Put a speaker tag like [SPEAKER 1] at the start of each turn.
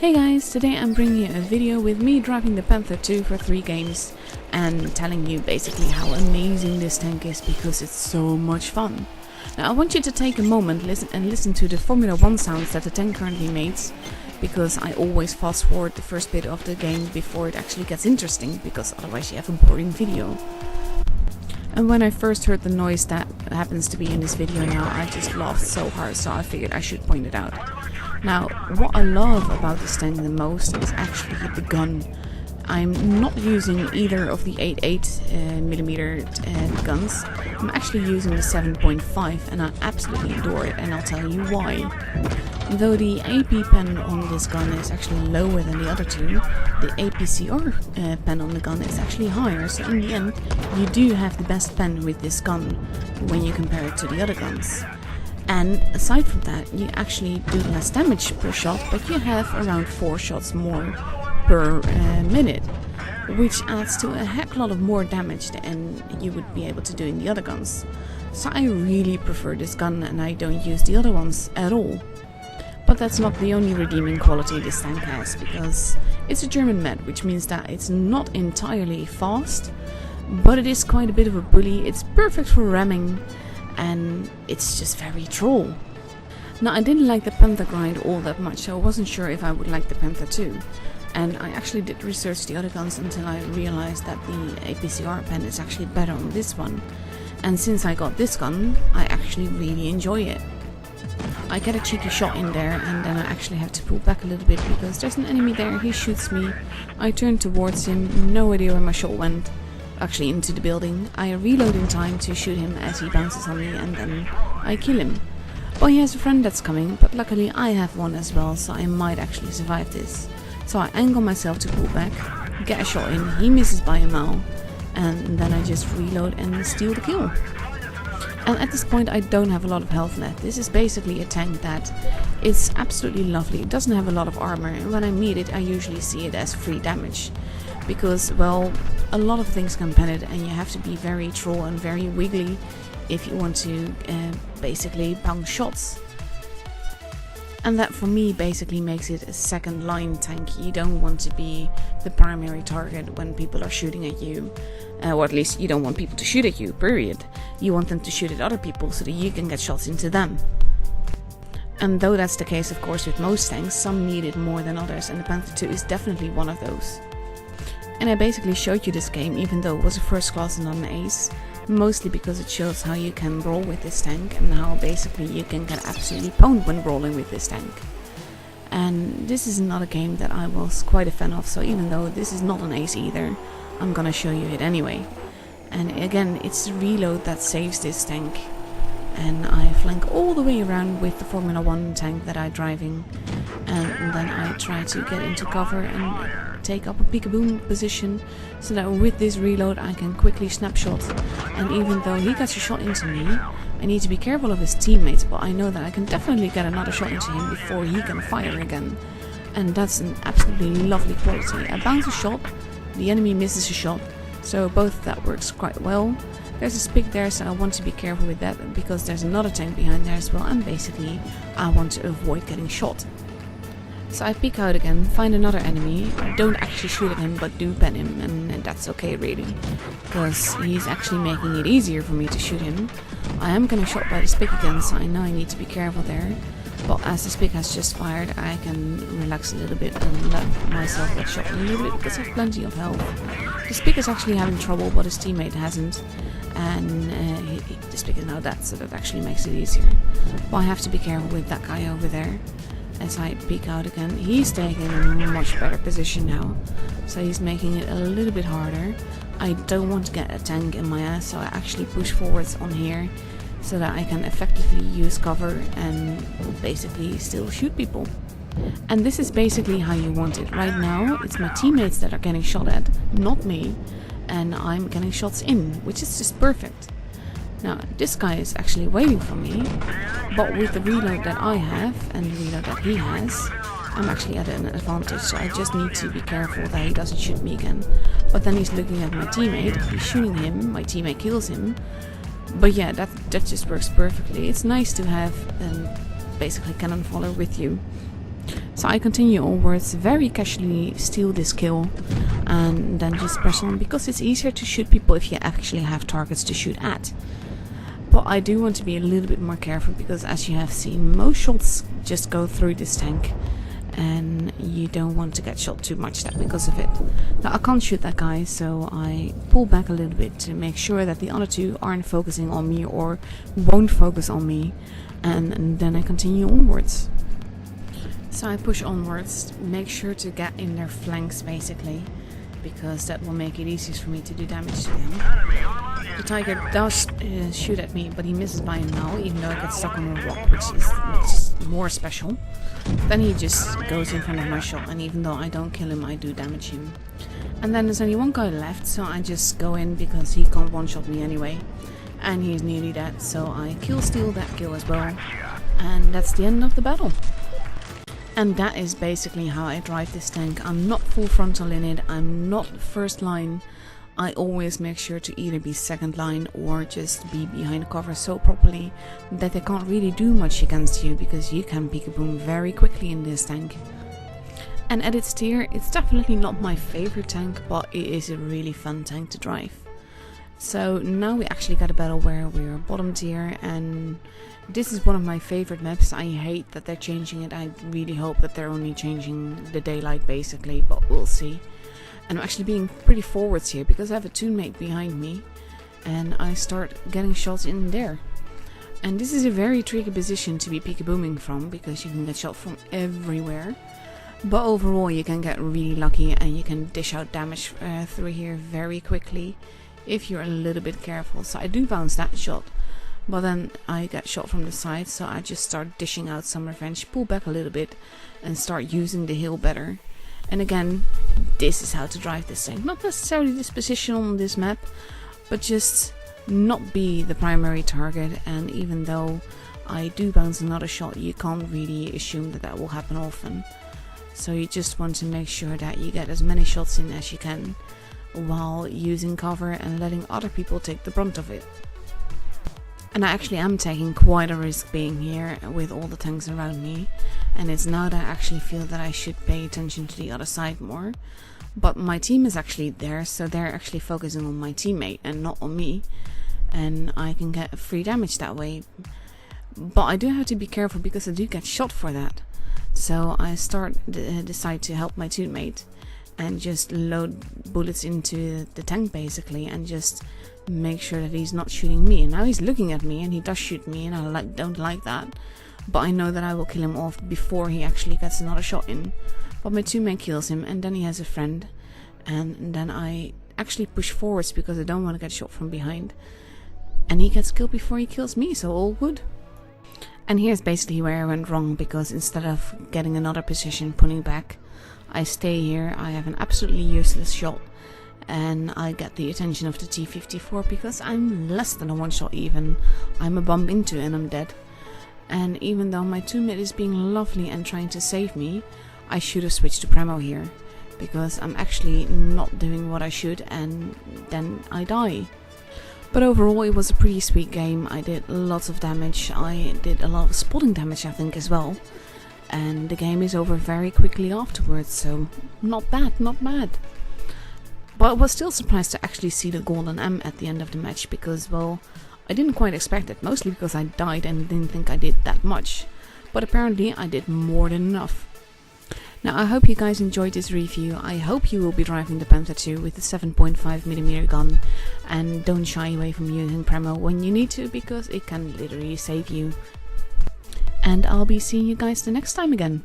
[SPEAKER 1] Hey guys, today I'm bringing you a video with me driving the Panther II for 3 games and telling you basically how amazing this tank is because it's so much fun. Now I want you to take a moment and listen to the Formula 1 sounds that the tank currently makes, because I always fast forward the first bit of the game before it actually gets interesting, because otherwise you have a boring video. And when I first heard the noise that happens to be in this video now, I just laughed so hard, so I figured I should point it out. Now, what I love about this tank the most is actually the gun. I'm not using either of the 88mm guns. I'm actually using the 7.5 and I absolutely adore it, and I'll tell you why. Though the AP pen on this gun is actually lower than the other two, the APCR pen on the gun is actually higher, so in the end you do have the best pen with this gun when you compare it to the other guns. And aside from that, you actually do less damage per shot, but you have around 4 shots more per minute, which adds to a heck lot of more damage than you would be able to do in the other guns. So I really prefer this gun and I don't use the other ones at all. But that's not the only redeeming quality this tank has, because it's a German med, which means that it's not entirely fast, but it is quite a bit of a bully. It's perfect for ramming, and it's just very troll. Now, I didn't like the Panther grind all that much, so I wasn't sure if I would like the Panther II. And I actually did research the other guns until I realized that the APCR pen is actually better on this one. And since I got this gun, I actually really enjoy it. I get a cheeky shot in there and then I actually have to pull back a little bit because there's an enemy there, he shoots me. I turn towards him, no idea where my shot went. Actually into the building. I reload in time to shoot him as he bounces on me and then I kill him. Well, he has a friend that's coming, but luckily I have one as well, so I might actually survive this. So I angle myself to pull back, get a shot in, he misses by a mile, and then I just reload and steal the kill. And at this point I don't have a lot of health left. This is basically a tank that is absolutely lovely. It doesn't have a lot of armor, and when I meet it I usually see it as free damage. Because, well, a lot of things can pen it and you have to be very troll and very wiggly if you want to basically bounce shots. And that for me basically makes it a second line tank. You don't want to be the primary target when people are shooting at you. Or at least you don't want people to shoot at you, period. You want them to shoot at other people so that you can get shots into them. And though that's the case of course with most tanks, some need it more than others, and the Panther II is definitely one of those. And I basically showed you this game even though it was a first class and not an ace, mostly because it shows how you can roll with this tank and how basically you can get absolutely pwned when rolling with this tank. And this is another game that I was quite a fan of, so even though this is not an ace either, I'm gonna show you it anyway. And again, it's the reload that saves this tank. And I flank all the way around with the Formula 1 tank that I'm driving, and then I try to get into cover and take up a peekaboo position so that with this reload I can quickly snapshot. And even though he gets a shot into me, I need to be careful of his teammates, but I know that I can definitely get another shot into him before he can fire again. And that's an absolutely lovely quality. I bounce a shot, the enemy misses a shot, so both of that works quite well. There's a spick there, so I want to be careful with that because there's another tank behind there as well, and basically I want to avoid getting shot. So I peek out again, find another enemy, don't actually shoot at him but do pen him, and that's okay really, because he's actually making it easier for me to shoot him. I am getting shot by the spick again, so I know I need to be careful there, but as the spick has just fired I can relax a little bit and let myself get shot a little bit because I have plenty of health. The spick is actually having trouble but his teammate hasn't, and the spick is now dead, so that actually makes it easier. But I have to be careful with that guy over there. As I peek out again, he's taking a much better position now, so he's making it a little bit harder. I don't want to get a tank in my ass, so I actually push forwards on here so that I can effectively use cover and basically still shoot people. And this is basically how you want it. Right now it's my teammates that are getting shot at, not me, and I'm getting shots in, which is just perfect. Now, this guy is actually waiting for me, but with the reload that I have and the reload that he has, I'm actually at an advantage, so I just need to be careful that he doesn't shoot me again. But then he's looking at my teammate, he's shooting him, my teammate kills him. But yeah, that just works perfectly. It's nice to have basically cannon fodder with you. So I continue onwards, very casually steal this kill and then just press on, because it's easier to shoot people if you actually have targets to shoot at. But I do want to be a little bit more careful, because as you have seen, most shots just go through this tank and you don't want to get shot too much because of it. Now I can't shoot that guy, so I pull back a little bit to make sure that the other two aren't focusing on me or won't focus on me, and then I continue onwards. So I push onwards, make sure to get in their flanks basically, because that will make it easier for me to do damage to them. The tiger does shoot at me, but he misses by a now, even though I get stuck on a rock, which is more special. Then he just goes in front of my shot, and even though I don't kill him, I do damage him. And then there's only one guy left, so I just go in because he can't one-shot me anyway. And he's nearly dead, so I steal that kill as well. And that's the end of the battle. And that is basically how I drive this tank. I'm not full frontal in it, I'm not first line. I always make sure to either be second line or just be behind cover so properly that they can't really do much against you, because you can peek-a-boom very quickly in this tank. And at its tier, it's definitely not my favorite tank, but it is a really fun tank to drive. So now we actually got a battle where we're bottom tier, and this is one of my favorite maps. I hate that they're changing it. I really hope that they're only changing the daylight basically, but we'll see. And I'm actually being pretty forwards here because I have a teammate behind me and I start getting shots in there. And this is a very tricky position to be peek-a-booming from, because you can get shot from everywhere. But overall you can get really lucky and you can dish out damage through here very quickly if you're a little bit careful. So I do bounce that shot, but then I get shot from the side, so I just start dishing out some revenge, pull back a little bit and start using the hill better. And again, this is how to drive this tank. Not necessarily this position on this map, but just not be the primary target. And even though I do bounce another shot, you can't really assume that that will happen often. So you just want to make sure that you get as many shots in as you can while using cover and letting other people take the brunt of it. And I actually am taking quite a risk being here with all the tanks around me, and it's now that I actually feel that I should pay attention to the other side more. But my team is actually there, so they're actually focusing on my teammate and not on me, and I can get free damage that way. But I do have to be careful because I do get shot for that. So I decide to help my teammate and just load bullets into the tank basically, and just make sure that he's not shooting me. And now he's looking at me and he does shoot me, and I don't like that, but I know that I will kill him off before he actually gets another shot in. But my teammate kills him, and then he has a friend, and then I actually push forwards because I don't want to get shot from behind, and he gets killed before he kills me, so all good. And here's basically where I went wrong, because instead of getting another position pulling back, I stay here. I have an absolutely useless shot, and I get the attention of the T-54 because I'm less than a one shot even. I'm a bump into and I'm dead. And even though my teammate is being lovely and trying to save me, I should have switched to Premo here, because I'm actually not doing what I should, and then I die. But overall it was a pretty sweet game. I did lots of damage. I did a lot of spotting damage I think as well. And the game is over very quickly afterwards, so not bad, not bad. But I was still surprised to actually see the golden M at the end of the match, because, well, I didn't quite expect it, mostly because I died and didn't think I did that much. But apparently I did more than enough. Now I hope you guys enjoyed this review. I hope you will be driving the Panther II with the 7.5mm gun, and don't shy away from using Premo when you need to, because it can literally save you. And I'll be seeing you guys the next time again.